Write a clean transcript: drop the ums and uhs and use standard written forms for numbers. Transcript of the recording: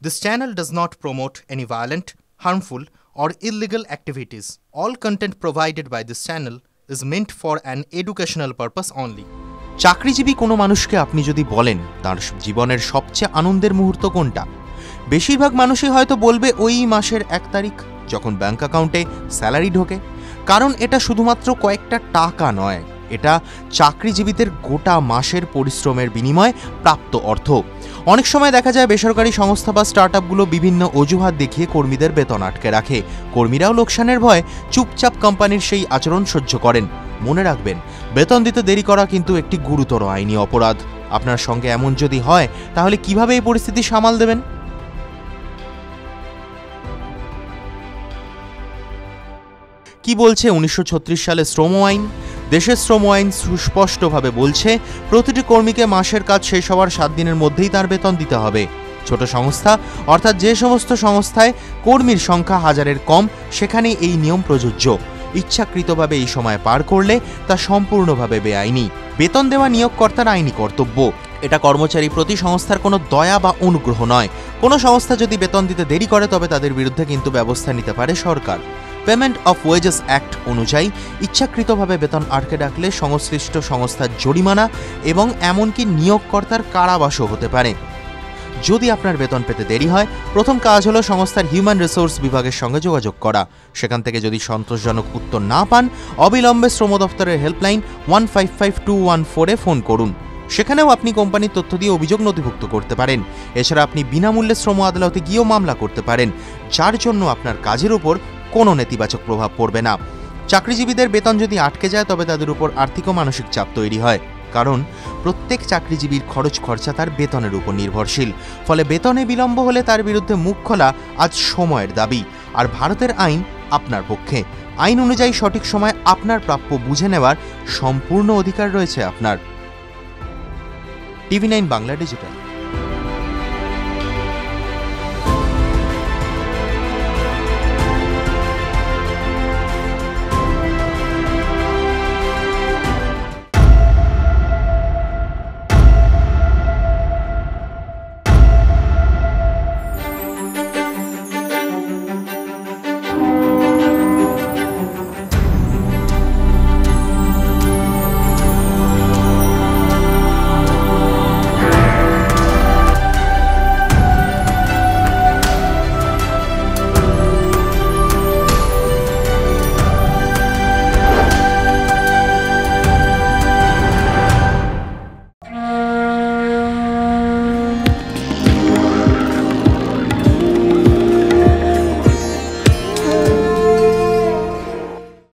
This channel does not promote any violent, harmful, or illegal activities. All content provided by this channel is meant for an educational purpose only. চাকরিজীবী কোনো মানুষকে আপনি যদি বলেন তার জীবনের সবচেয়ে আনন্দের মুহূর্ত কোনটা, বেশিরভাগ মানুষই হয়তো বলবে ওই মাসের 1 তারিখ যখন ব্যাংক অ্যাকাউন্টে স্যালারি ঢোকে। কারণ এটা শুধুমাত্র কয়েকটা টাকা নয়, এটা চাকরিজীবীদের গোটা মাসের পরিশ্রমের বিনিময়ে প্রাপ্ত অর্থ। অনেক সময় দেখা যায় বেসরকারি সংস্থা বা স্টার্টআপগুলো বিভিন্ন অজুহাত দেখিয়ে কর্মীদের বেতন আটকে রাখে। কর্মীরাও লোকসানের ভয়ে চুপচাপ কোম্পানির সেই আচরণ সহ্য করেন। মনে রাখবেন, বেতন দিতে দেরি করা কিন্তু একটি গুরুতর আইনি অপরাধ। আপনার সঙ্গে এমন যদি হয় তাহলে কিভাবে এই পরিস্থিতি সামাল দেবেন? কি বলছে 1936 সালে শ্রম আইন? দেশের শ্রম আইন সুস্পষ্টভাবে বলছে প্রতিটি কর্মীকে মাসের কাজ শেষ হওয়ার 7 দিনের মধ্যেই তার বেতন দিতে হবে। ছোট সংস্থা অর্থাৎ যে সমস্ত সংস্থায় কর্মীর সংখ্যা 1000-এর কম, সেখানে এই নিয়ম প্রযোজ্য। ইচ্ছাকৃতভাবে এই সময় পার করলে তা সম্পূর্ণভাবে বেআইনি। বেতন দেওয়া নিয়োগকর্তার আইনি কর্তব্য। এটা কর্মচারী প্রতি সংস্থার কোনো দয়া বা অনুগ্রহ নয়। কোনো সংস্থা যদি বেতন দিতে দেরি করে তবে তাদের বিরুদ্ধে কিন্তু ব্যবস্থা নিতে পারে সরকার। পেমেন্ট অফ ওয়েজেস অ্যাক্ট অনুযায়ী ইচ্ছাকৃতভাবে বেতন আটকে রাখলে সংশ্লিষ্ট সংস্থার জরিমানা এবং এমনকি নিয়োগকর্তার কারাবাসও হতে পারে। যদি আপনার বেতন পেতে দেরি হয়, প্রথম কাজ হলো সংস্থার হিউম্যান রিসোর্স বিভাগের সঙ্গে যোগাযোগ করা। সেখান থেকে যদি সন্তোষজনক উত্তর না পান, অবিলম্বে শ্রম দপ্তরের হেল্পলাইন 155214-এ ফোন করুন। সেখানেও আপনি কোম্পানির তথ্য দিয়ে অভিযোগ নথিভুক্ত করতে পারেন। এছাড়া আপনি বিনামূল্যে শ্রম আদালতে গিয়েও মামলা করতে পারেন, যার জন্য আপনার কাজের উপর কোনো নেতিবাচক প্রভাব পড়বে না। চাকরিজীবীদের বেতন যদি আটকে যায় তবে তাদের উপর আর্থিক ও মানসিক চাপ তৈরি হয়, কারণ প্রত্যেক চাকরিজীবীর খরচ খরচা তার বেতনের উপর নির্ভরশীল। ফলে বেতনে বিলম্ব হলে তার বিরুদ্ধে মুখ খোলা আজ সময়ের দাবি। আর ভারতের আইন আপনার পক্ষে। আইন অনুযায়ী সঠিক সময় আপনার প্রাপ্য বুঝে নেওয়ার সম্পূর্ণ অধিকার রয়েছে আপনার। টিভি9 বাংলা ডিজিটাল।